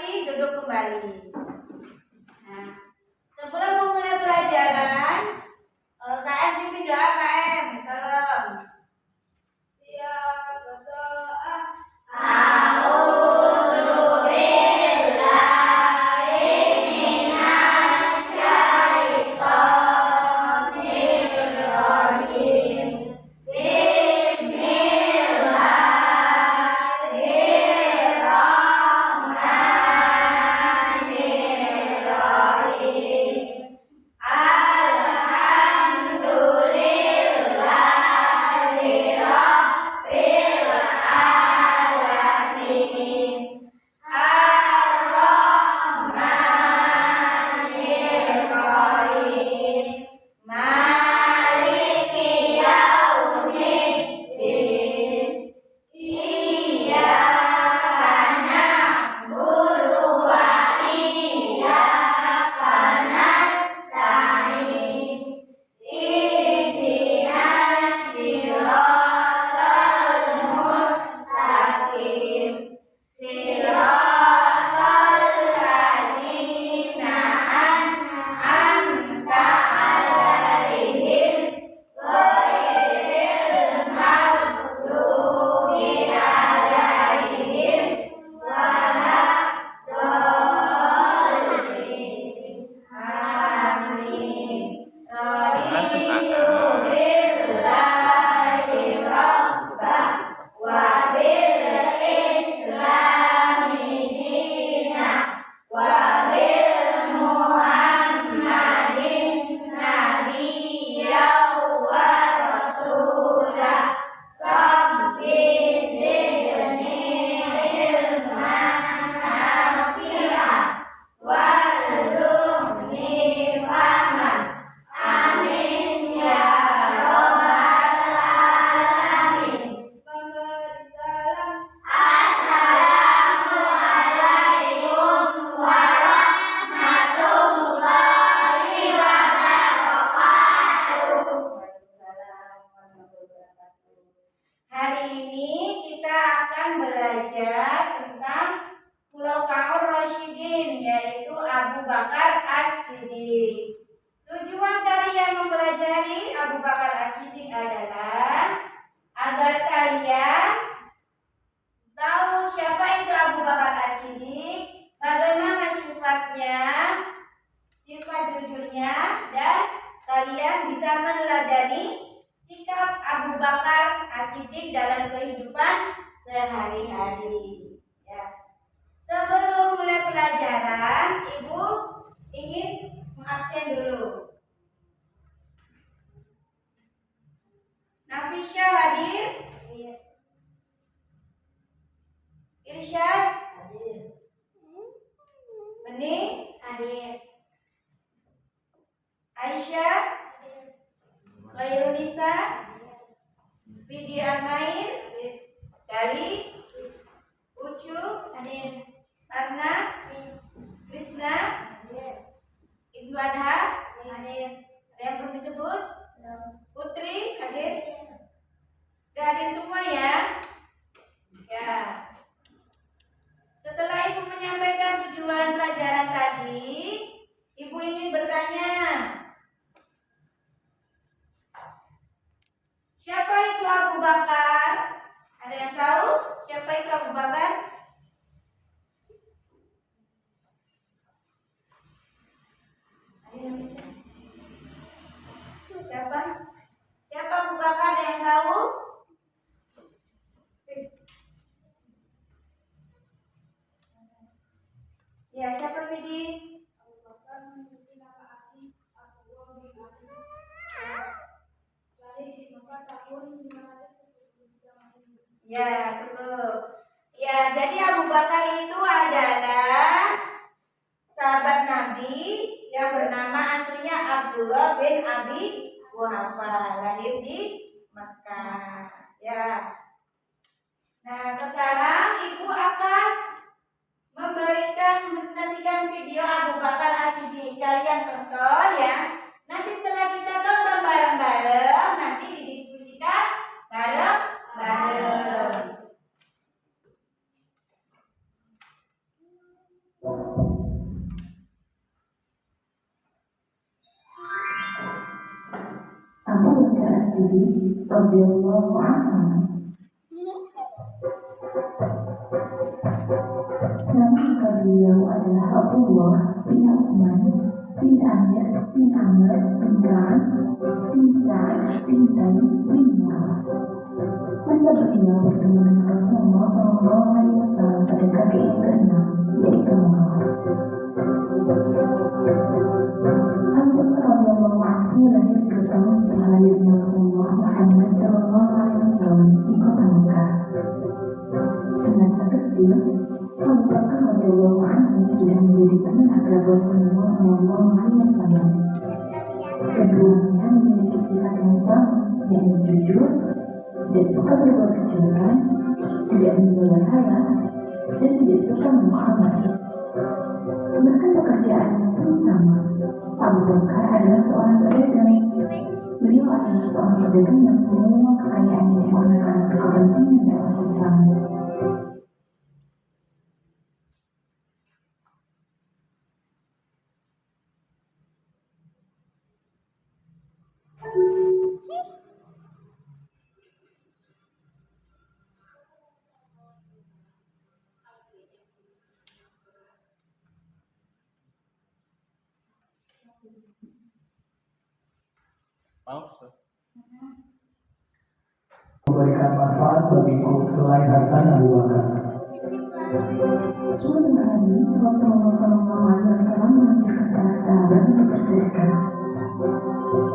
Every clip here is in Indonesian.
rapi, duduk kembali. Nah, sebelum memulai pelajaran, KM pimpin doa KM, tolong. Siap, berdoa. Hari ini kita akan belajar tentang Khulafaur Rasyidin, yaitu Abu Bakar As-Siddiq. Tujuan kalian mempelajari Abu Bakar As-Siddiq adalah agar kalian tahu siapa itu Abu Bakar As-Siddiq, bagaimana sifatnya, sifat jujurnya, dan kalian bisa meneladani sikap Abu Bakar As-Siddiq dalam kehidupan sehari-hari. Ya. Sebelum mulai pelajaran, Ibu ingin mengabsen dulu. Nafisya hadir? Irsyad? Hadir. Bening? Hadir. Aisyah? Khairunisa? Fidi Amair? Gali? Ucu? Hadir. Arna? Krisna? Ibnu Adha? Hadir. Ada yang belum disebut? Putri? Hadir? Sudah hadir semua ya? Ya. Setelah Ibu menyampaikan tujuan pelajaran tadi, Ibu ingin bertanya, siapa itu Abu Bakar? Ada yang tahu siapa itu Abu Bakar? Ada yang bisa? Siapa? Siapa Abu Bakar? Ada yang tahu? Ya, siapa Fidi? Abu Bakar memiliki nama asli Abdullah bin Abi lahir di Mekah tahun 573 Masehi. Ya, cukup. Ya, jadi Abu Bakar itu adalah sahabat Nabi yang bernama aslinya Abdullah bin Abi Quhafa, lahir di Mekah. Ya. Nah, sekarang Ibu akan menyaksikan video Abu Bakar As-Siddiq. Kalian tonton ya. Nanti setelah kita tonton bareng-bareng, nanti didiskusikan bareng-bareng. As-Siddiq radhiyallahu anhu. Nama beliau adalah Abdullah bin Utsman bin Amir bin Amr bin Ka'ab bin Sa'ad bin Taim bin Murrah. Masa beliau bertemu dengan Rasulullah SAW pada kakek yang keenam, yaitu Murrah. Abu Bakar radhiyallahu anhu lahir 2 tahun setelah lahirnya Rasulullah Muhammad SAW di kota Mekah. Semasa kecil, Abu Bakar radhiyallahu anhu sudah menjadi teman akrab Rasulullah SAW. Keduanya memiliki sifat yang sama, yaitu jujur, tidak suka berbuat kejelekan, tidak membela dan tidak suka mengkhianati. Bahkan pekerjaannya pun sama. Abu Bakar adalah seorang pedagang. Beliau adalah seorang pedagang yang semua kekayaannya digunakan untuk kepentingan dakwah Islam. Memberikan manfaat bagiku selain hartanya Abu Bakar. Suatu hari Rasulullah SAW mengajarkan para sahabat untuk bersedekah.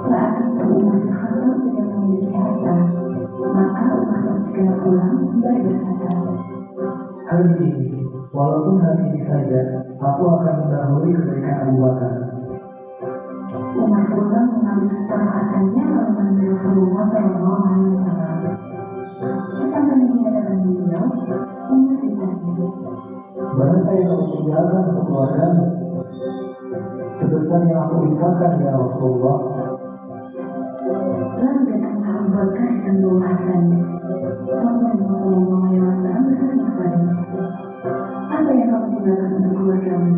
Saat itu Umar bin Khattab sedang memiliki harta, maka Umar pun segera pulang sembari berkata, Hari ini, walaupun hari ini saja, aku akan mendahului kebaikan Abu Bakar. Umar pulang mengambil separuh hartanya lalu menemui Rasulullah SAW. Sesampainya di hadapan beliau, Umar ditanya, Berapa yang kau tinggalkan untuk keluargamu? Sebesar yang aku infakkan ya Rasulullah. lalu datanglah Abu Bakar dan membawa hartanya. Rasulullah SAW bertanya kepadanya, apa yang kamu tinggalkan untuk keluargamu?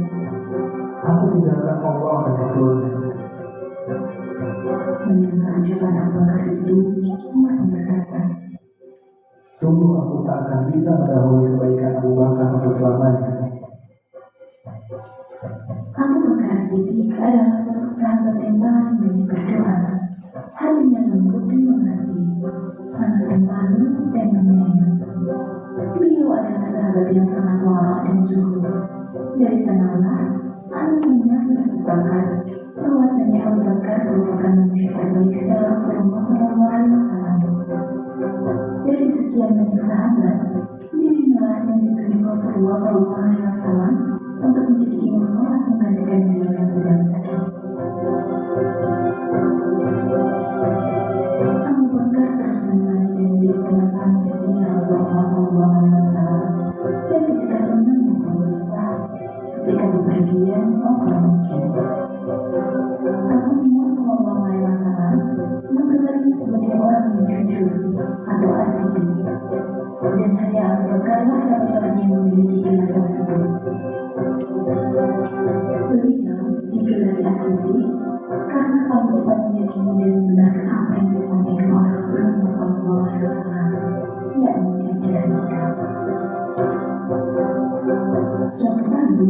Aku tinggalkan Allah dan Rasulnya. Mendengar ucapan Abu Bakar itu, Umar pun berkata, Sungguh aku tak akan bisa mendahului kebaikan Abu Bakar untuk selamanya. Abu Bakar Siddiq adalah sosok sahabat yang paling banyak berdoa. Hatinya lembut dan mengasihi, sangat pemalu dan menyayang. Beliau adalah sahabat yang sangat warak dan zuhud. Dari sanalah Ahlussunnah bersepakat bahwasanya Abu Bakar merupakan manusia terbaik setelah Rasulullah SAW. Dari sekian banyak sahabat, dirinya yang ditunjuk Rasulullah SAW untuk menjadi imam sholat menggantikan beliau yang sedang sakit. Abu Bakar terus menemani dan menjadi teman paling setia Rasulullah SAW. Dan ketika senang maupun susah, ketika bepergian maupun mungkin, Rasulullah SAW menggelarnya sebagai orang yang jujur atau as-siddiq. Dan hanya Abu Bakarlah satu-satunya yang memiliki gelar tersebut. Beliau digelari as-siddiq karena paling cepat meyakini dan membenarkan apa yang disampaikan oleh Rasulullah SAW, yakni ajaran Islam. Suatu pagi,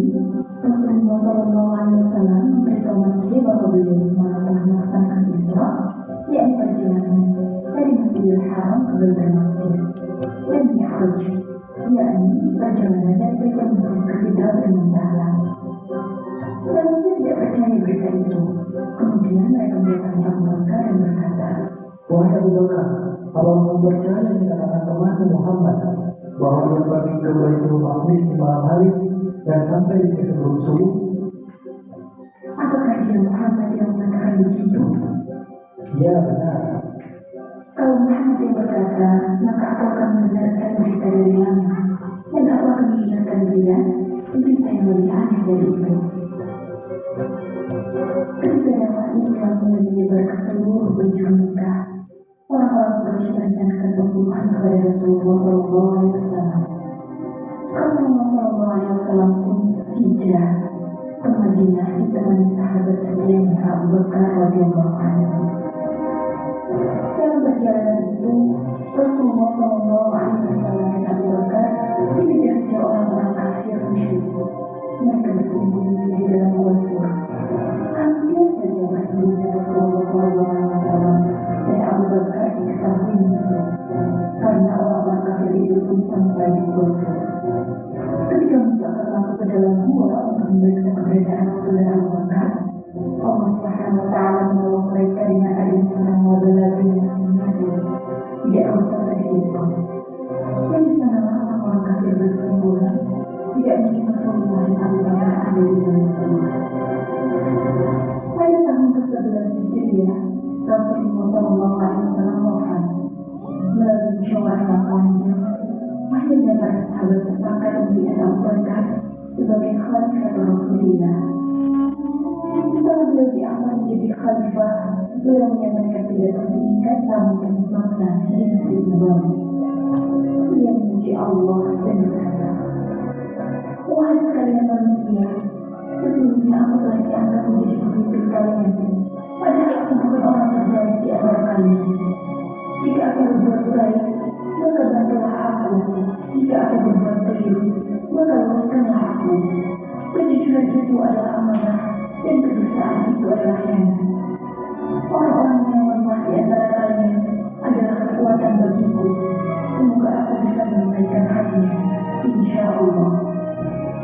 Rasulullah SAW memberitahu manusia bahwa beliau semalam telah melaksanakan Isra, yakni perjalanan dari Masjidil Haram ke Baitul Maqdis, dan Mi'raj, yakni perjalanan dari Baitul Maqdis ke Sidratul Muntaha. Manusia tidak percaya berita itu. Kemudian mereka mendatangi Abu Bakar dan berkata, Wahai Abu Bakar, apa kamu percaya yang dikatakan temanmu Muhammad bahwa dia pergi ke Baitul Maqdis di malam hari dan sampai di sini sebelum subuh? apakah dia Muhammad yang mengatakan begitu? Ya benar. Kalau Muhammad yang berkata, maka aku akan mendengarkan berita dari langit, dan aku akan mendengarkan dia berita yang lebih aneh dari itu. Ketika dakwah Islam mulai menyebar ke seluruh penjuru Mekah, orang-orang Quraisy merencanakan pembunuhan kepada Rasulullah SAW. Rasulullah SAW pun hijrah ke Madinah ditemani sahabat setianya Abu Bakar radhiyallahu anhu. Dalam perjalanan itu, Rasulullah SAW dan Abu Bakar dikejar-kejar orang-orang kafir musyrik. Mereka bersembunyi di dalam gua Sur. Hampir saja bersembunyi Rasulullah SAW dan Abu Bakar diketahui musuh, karena orang-orang kafir itu pun sampai di gua Sur. Ketika musuh akan masuk ke dalam gua untuk memeriksa keberadaan Rasul dan Abu Bakar, Allah Subhanahu wa Ta'ala menolong mereka dengan adanya serangan wabah lagi yang sengaja, tidak rusak sedikit pun. Dan di sanalah orang-orang kafir berkesimpulan, tidak mungkin Rasulullah dan Abu Bakar ada di dalam rumah. Pada tahun ke-11 Hijriah, Rasulullah SAW wafat. Melalui musyawarah yang panjang, akhirnya para sahabat sepakat memilih Abu Bakar sebagai khalifah Rasulullah. Setelah beliau diangkat menjadi khalifah, beliau menyampaikan pidato singkat namun penuh makna di Masjid Nabawi. Beliau memuji Allah dan berkata, "Wahai sekalian manusia, sesungguhnya aku telah diangkat menjadi pemimpin kalian, padahal aku bukan orang terbaik di antara kalian. Jika aku berbuat baik, maka bantulah aku. Jika aku berbuat keliru, maka luruskanlah aku. Kejujuran itu adalah amanah, dan kedustaan itu adalah khianat. Orang-orang yang lemah di antara kalian adalah kekuatan bagiku. Semoga aku bisa menunaikan haknya, insya Allah.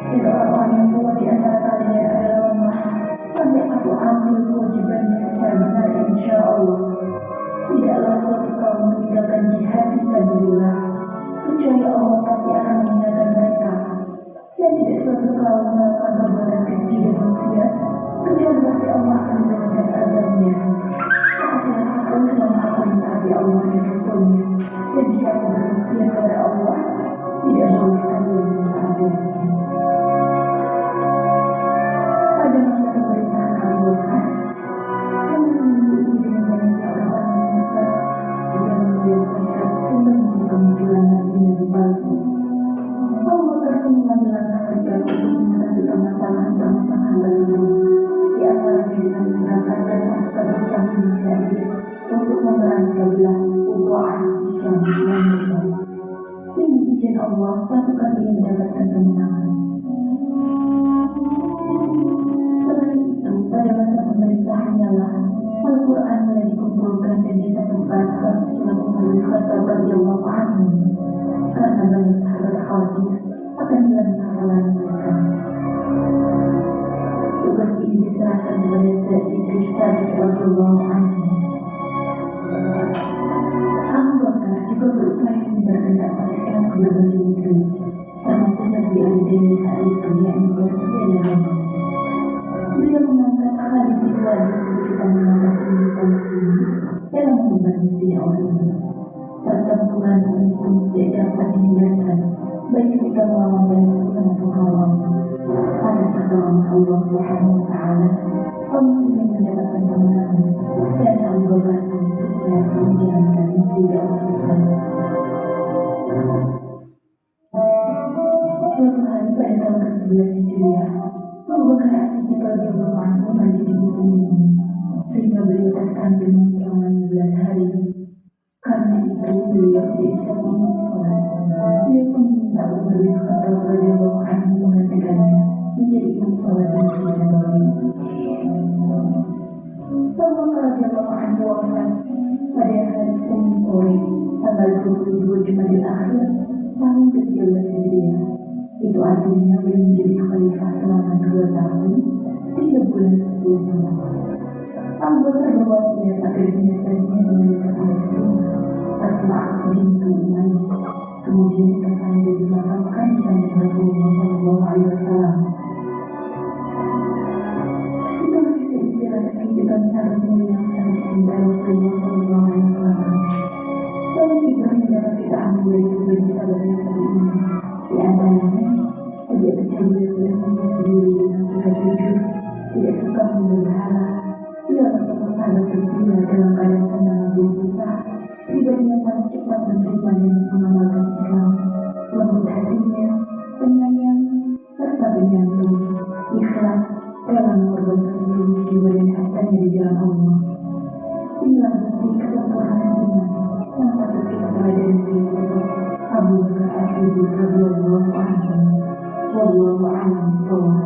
Dan orang-orang yang kuat di antara kalian adalah lemah sampai aku ambil kewajibannya secara benar, insya Allah. Tidaklah suatu kaum meninggalkan jihad fisabilillah, kecuali Allah pasti akan menghinakan mereka. Dan tidak suatu kaum melakukan perbuatan keji dan maksiat, kecuali pasti Allah akan menurunkan azabnya. Taatilah aku selama aku mentaati Allah dan Rasulnya, dan jika aku bermaksiat kepada Allah, tidak boleh kalian mentaatinya." Pada masa pemerintahan Abu Bakar, yang muslim diuji dengan banyaknya orang-orang yang murtad dan membiasakan kembali kemunculan nabi-nabi palsu. Abu Bakar pun mengambil langkah tegas untuk mengatasi permasalahan tersebut, di antaranya dengan memberangkatkan pasukan bersama di Sa'id untuk memerangi kabilah Uqa'ah di Syam dan Yaman. Dengan izin Allah, pasukan ini mendapatkan kemenangan. Selain itu, pada masa pemerintahannya lah Al-Quran mulai dikumpulkan dan disatukan atas usulan Umar bin Khattab radhiyallahu anhu, karena banyak sahabat khawatir akan hilangnya hafalan mereka. Tugas ini diserahkan kepada Sa'id bin Thabit radhiyallahu anhu. Abu Bakar juga berupaya menyebarkan dakwah Islam ke berbagai negeri, termasuk negeri adidaya saat itu, yakni Persia dan Yaman. Beliau mengangkat Khalid bin Walid sebagai panglima tertinggi kaum muslimin dalam mengemban misi dakwah ini. Pertempuran seni pun tidak dapat dihindarkan, baik ketika melawan Persia maupun Romawi. Atas pertolongan Allah Subhanahu wa Ta'ala, kaum muslimin mendapatkan kemenangan dan Abu Bakar pun sukses menjalankan misi dakwah Islam. Suatu hari pada tahun ke-12 Hijriah, Abu Bakar As-Siddiq radhiyallahu anhu menjadi muslim, sehingga beliau tersandung selama 15 hari. Karena itu beliau tidak bisa menunaikan sholat. Beliau pun meminta Umar bin Khattab radhiyallahu anhu menggantikannya menjadi imam sholat di Masjid Nabawi. Abu Bakar radhiyallahu anhu wafat pada hari Senin sore, tanggal 22 Jumadil Akhir tahun ke-13 Hijriah. Itu artinya beliau menjadi khalifah selama 2 tahun, 3 bulan 10 malam. Abu Bakar berwasiat agar jenazahnya dimandikan oleh istrinya Asma' bintu Umais, kemudian dikafani dan dimakamkan di samping Rasulullah SAW. Itulah kisah inspiratif kehidupan sahabat mulia yang sangat dicintai Rasulullah SAW. Banyak ibrah yang dapat kita ambil dari pribadi sahabat yang satu ini. Di antaranya, sejak kecil beliau sudah mengisi diri dengan sifat jujur, tidak suka berhala. Beliau sosok sahabat setia dalam keadaan senang maupun susah, pribadi yang paling cepat menerima dan mengamalkan Islam, lembut hatinya, penyayang, serta penyantun, ikhlas, rela mengorbankan seluruh jiwa dan hartanya di jalan Allah. Inilah bukti kesempurnaan iman kita teladani dari sosok Abu Bakar As-Siddiq radhiyallahu anhu. Wallahu a'lam bishawab.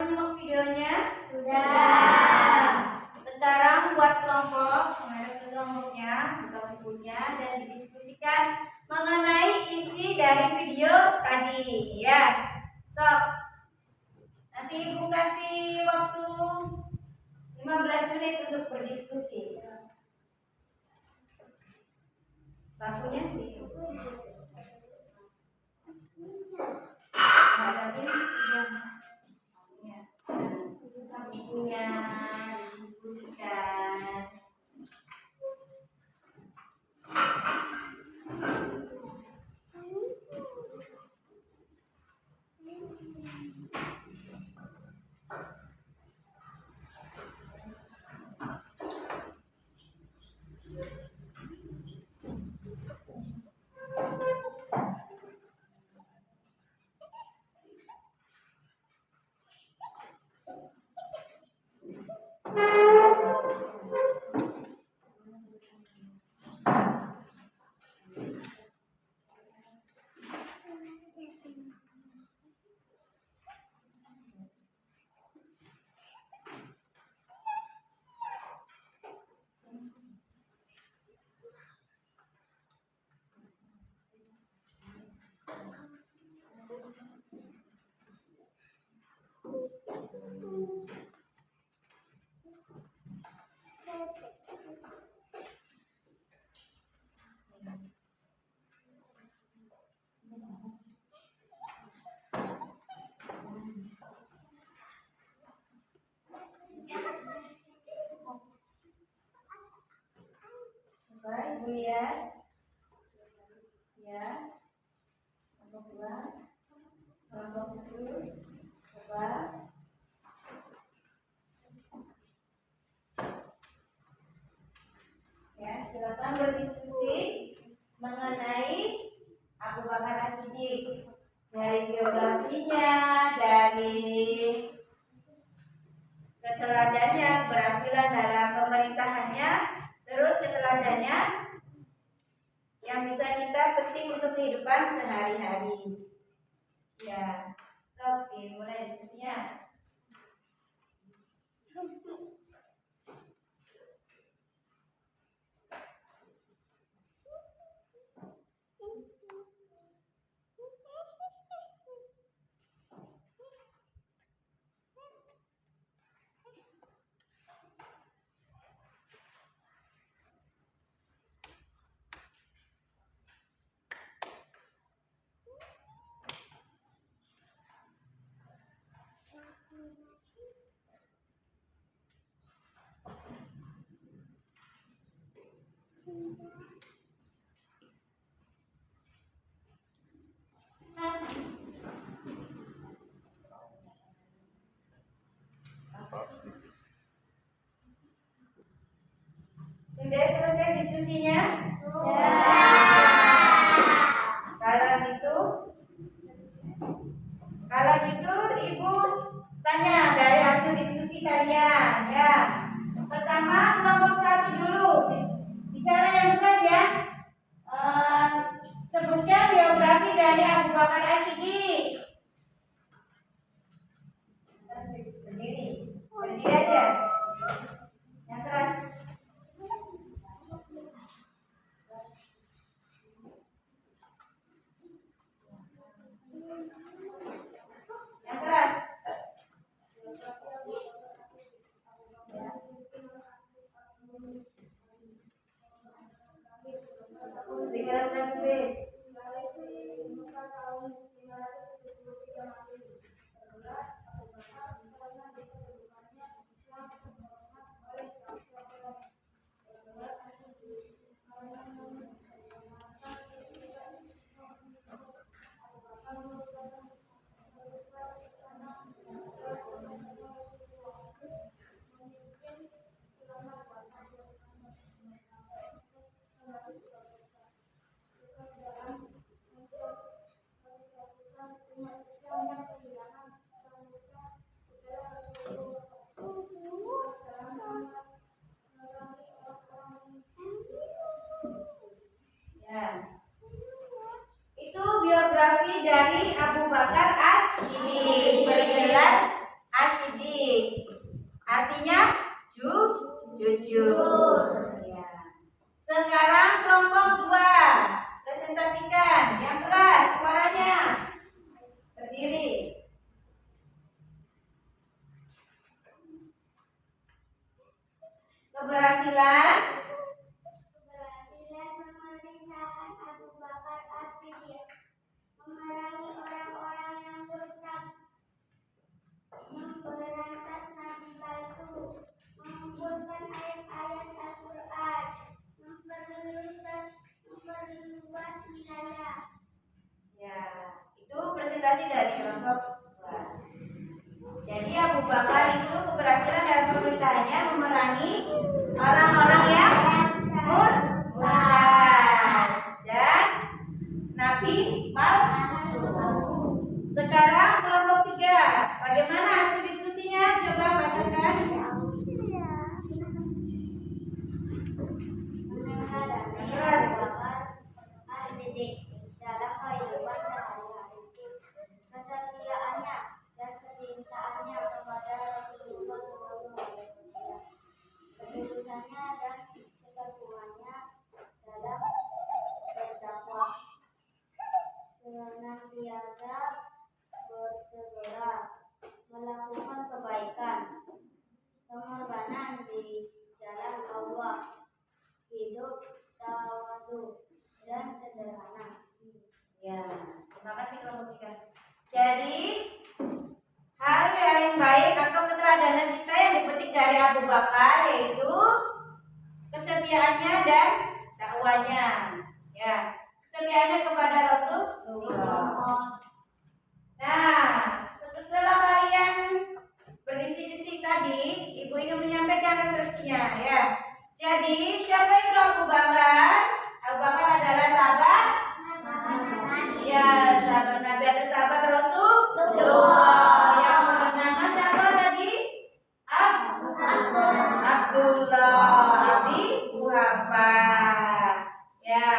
Nyimak videonya? Sudah. Sekarang buat kelompok, menghadap ke kelompoknya, buka bukunya dan didiskusikan mengenai isi dari video tadi, ya. Sok. Nanti Ibu kasih waktu 15 menit untuk berdiskusi. Bakunya di hadapin ya. Bukunya didiskusikan. Baik, Bu ya. Ya. Kelompok 2. Kelompok 1. Coba. Ya, silakan berdiskusi mengenai Abu Bakar As-Siddiq dari biografinya, dari keteladannya, keberhasilan dalam pemerintahannya, terus keteladannya yang bisa kita petik untuk kehidupan sehari-hari. Ya, so dimulai diskusinya. Sudah selesai diskusinya? Kalau gitu Ibu tanya dari hasil diskusi kalian, ya. Pertama kelompok 1 dulu. Bicara yang keras ya. Sebutkan biografi dari Abu Bakar As-Siddiq. Berdiri aja. Yang keras. biografi dari Abu Bakar As-Siddiq, bergelar As-Siddiq. Artinya jujur. Ya. Sekarang kelompok 2, presentasikan yang keras suaranya. Berdiri. Keberhasilan pemerintahan Abu Bakar As-Siddiq, memerangi orang-orang yang murtad, memberantas nabi palsu, mengumpulkan ayat-ayat Al-Quran, memperluas wilayah. ya, itu presentasi dari kelompok 2. Jadi Abu Bakar itu keberhasilan dalam pemerintahannya memerangi orang-orang yang murtad dan nabi palsu. Sekarang kelompok 3, bagaimana hasil diskusinya? Coba bacakan. Keras. As-Siddiq dalam kehidupan sehari-hari, kesetiaannya dan kecintaannya kepada Rasulullah SAW, ketulusannya dan keteguhannya dalam berdakwah, senantiasa bersegera melakukan kebaikan, pengorbanan di jalan Allah, hidup tawadu dan sederhana. Ya, terima kasih kelompok 3. Jadi hal yang baik atau keteladanan kita yang dipetik dari Abu Bakar yaitu kesetiaannya dan dakwanya. Ya, kesetiaannya kepada Rasulullah. Nah, setelah kalian berdiskusi tadi, Ibu ingin menyampaikan refleksinya ya. Jadi, siapa itu Abu Bakar? Abu Bakar adalah sahabat. Ya, sahabat Nabi atau sahabat Rasulullah. Yang bernama siapa tadi? Abdullah bin Quhafa. Ya,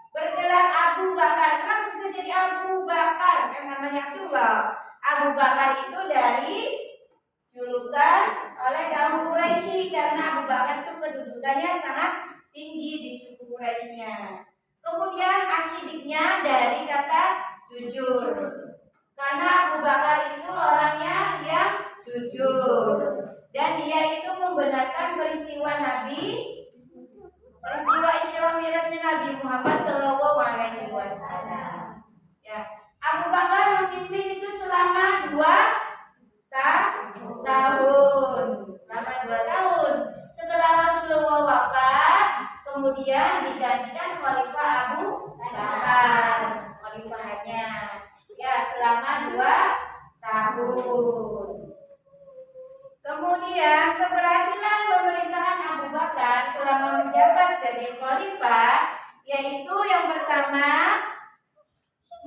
bergelar Abu Bakar. Kenapa bisa jadi Abu Bakar? Yang namanya Abdullah. Abu Bakar itu dari julukan oleh kaum Quraisy karena Abu Bakar itu kedudukannya sangat tinggi di suku Quraisynya. Kemudian As-Siddiqnya dari kata jujur. Karena Abu Bakar itu orangnya yang jujur dan dia itu membenarkan peristiwa Isra Mi'rajnya Nabi Muhammad Shallallahu Alaihi Wasallam. Ya, Abu Bakar memimpin itu selama 2 tahun. Selama 2 tahun. Setelah Rasulullah wafat, kemudian digantikan Khalifah Abu Bakar, khalifahannya. Ya, selama 2 tahun. Kemudian keberhasilan pemerintahan Abu Bakar selama menjabat jadi khalifah yaitu yang pertama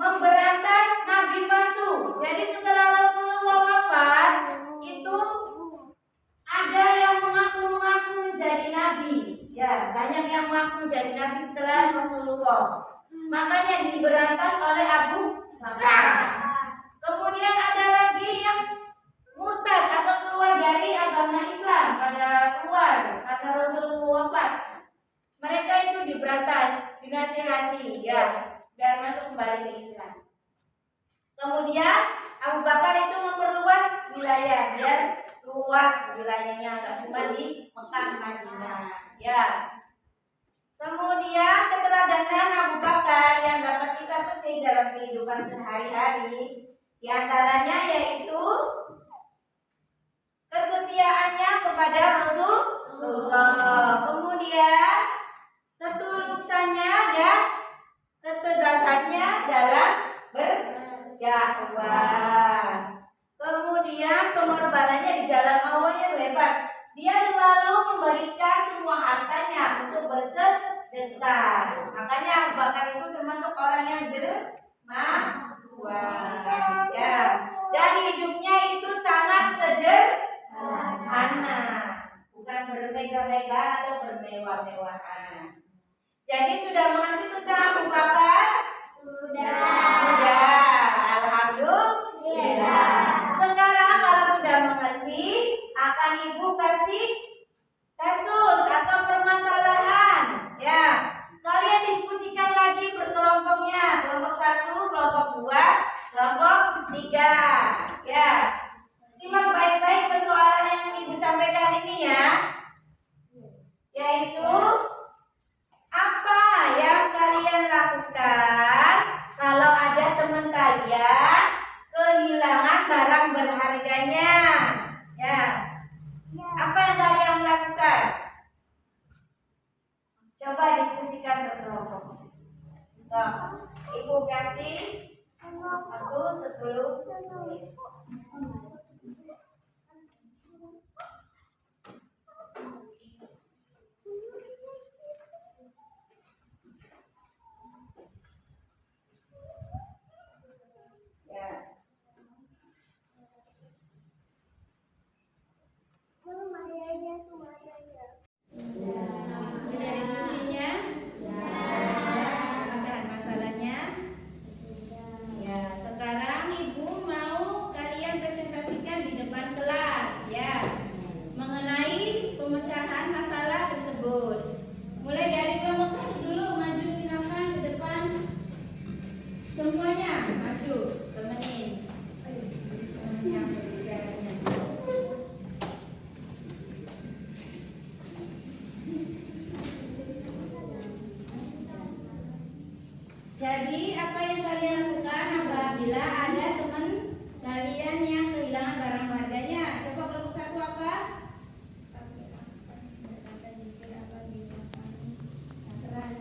memberantas nabi palsu. Jadi setelah Rasulullah wafat itu ada yang mengaku menjadi nabi. Ya, banyak yang mengaku menjadi nabi setelah Rasulullah. Makanya diberantas oleh Abu Bakar. Kemudian ada lagi yang murtad atau keluar dari agama Islam keluar karena Rasulullah wafat. Mereka itu diberantas, dinasihati ya, biar masuk kembali ke Islam. Kemudian Abu Bakar itu memperluas wilayah biar luas wilayahnya, nggak cuma di Mekah Madinah. Ya. Kemudian keteladanan Abu Bakar yang dapat kita petik dalam kehidupan sehari-hari, di antaranya yaitu kesetiaannya kepada Rasulullah, kemudian ketulusannya dan ketegasannya dalam berdakwah, kemudian pengorbanannya di jalan Allah yang hebat. Dia selalu memberikan semua hartanya untuk bersedekah. Makanya Abu Bakar itu termasuk orang yang dermawan. Ya, dan hidupnya itu sangat sederhana, bukan bermegah-megah atau bermewah-mewahan. Jadi sudah mengerti tentang Abu Bakar? Sudah. Sekarang kalau sudah mengerti, akan Ibu kasih kasus atau permasalahan. Ya, kalian diskusikan lagi berkelompoknya. Kelompok 1, kelompok 2, kelompok 3. Ya, simak baik-baik persoalan yang Ibu sampaikan ini ya. Yaitu, apa yang kalian lakukan kalau ada teman kalian kehilangan barang berharganya? Ya, apa yang kalian lakukan? Coba diskusikan berkelompok. So, Ibu kasih aku 10 menit. Ya. Sudah diskusinya? Pecahan masalahnya? Ya, sekarang Ibu mau kalian presentasikan di depan kelas ya, mengenai pemecahan masalah tersebut. Mulai dari kelompok 1 dulu, maju silakan ke depan. Semuanya maju, temenin. Yang berbicaranya. Jadi apa yang kalian lakukan apabila ada teman kalian yang kehilangan barang berharganya? Coba kelompok 1 apa? Keras.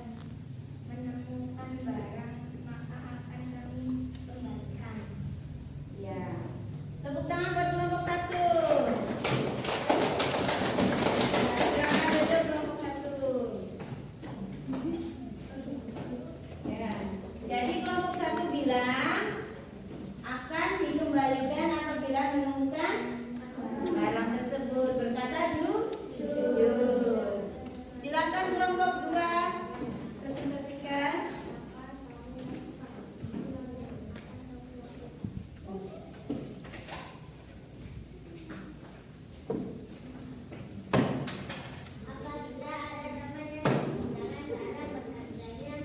Menemukan barang maka akan kami kembalikan. Ya. Tepuk tangan buat kelompok 1. Silakan duduk kelompok 1. Ya. Jadi kelompok 1 bilang akan dikembalikan apabila menemukan barang tersebut. Berkata jujur. Silakan kelompok 2 presentasikan. Apabila ada teman yang kehilangan barang berharganya,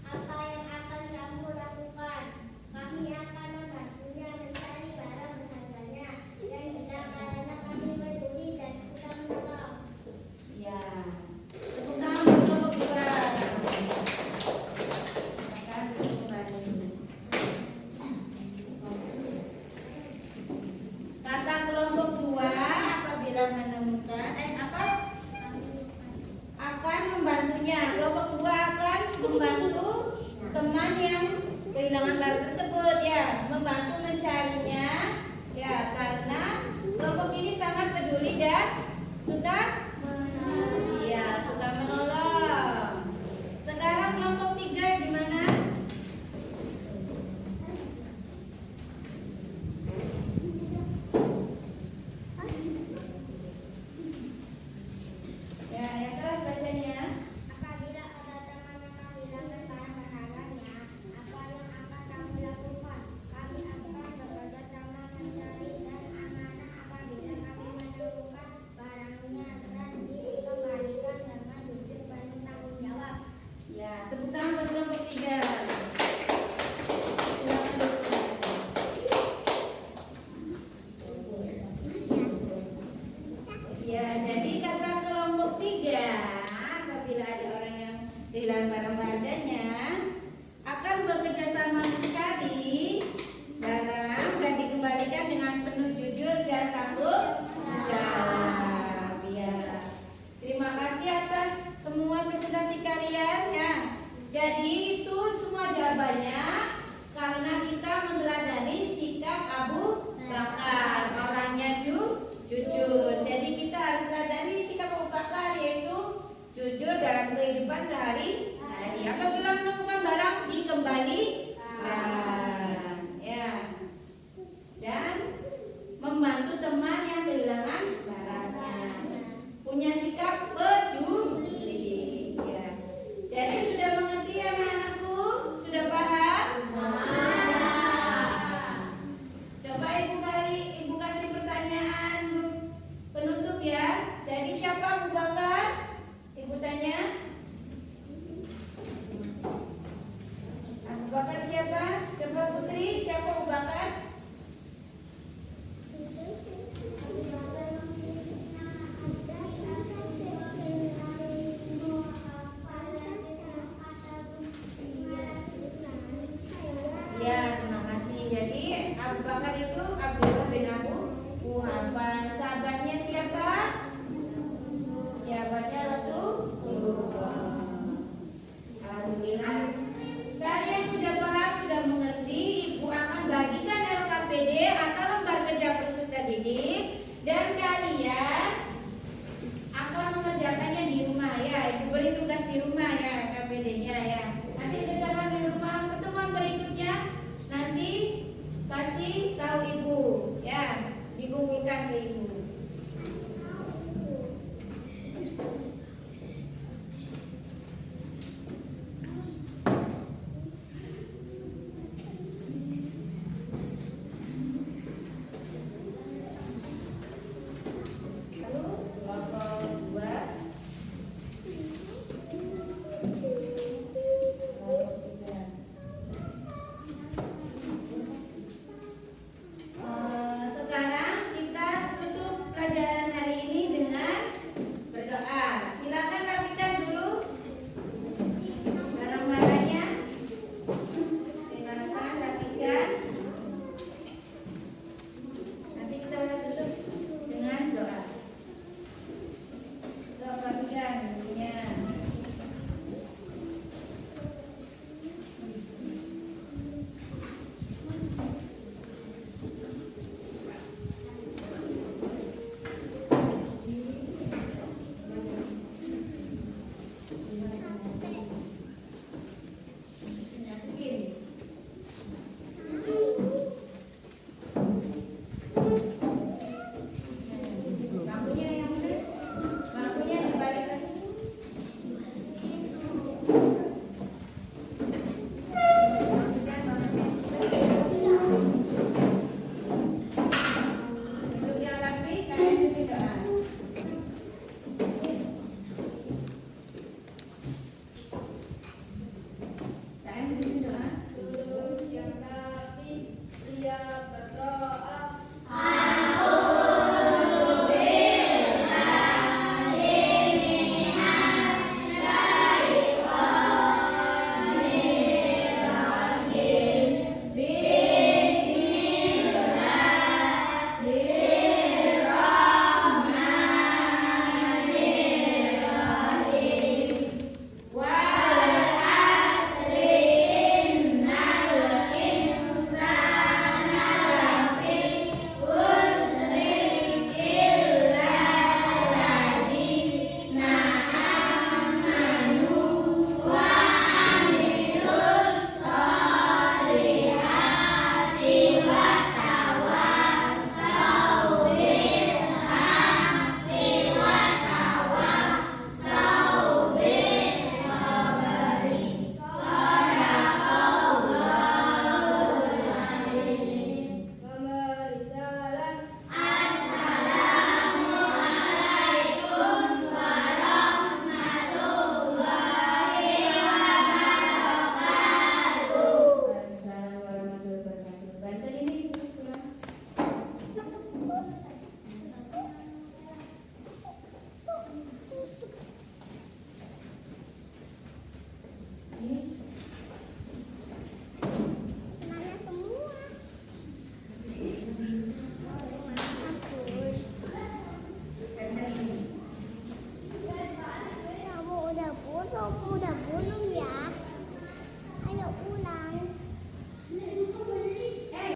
apa yang akan kamu lakukan? Kami akan membantunya mencari barang berharganya dan tidak karena kami peduli dan suka menolong. Ya. Tepuk tangan buat kelompok 2. Silakan kembali. Kata kelompok 2 apabila menemukan akan membantunya. Kelompok 2 akan membantu teman yang kehilangan barang tersebut ya, membantu mencarinya ya, karena kelompok ini sangat peduli dan suka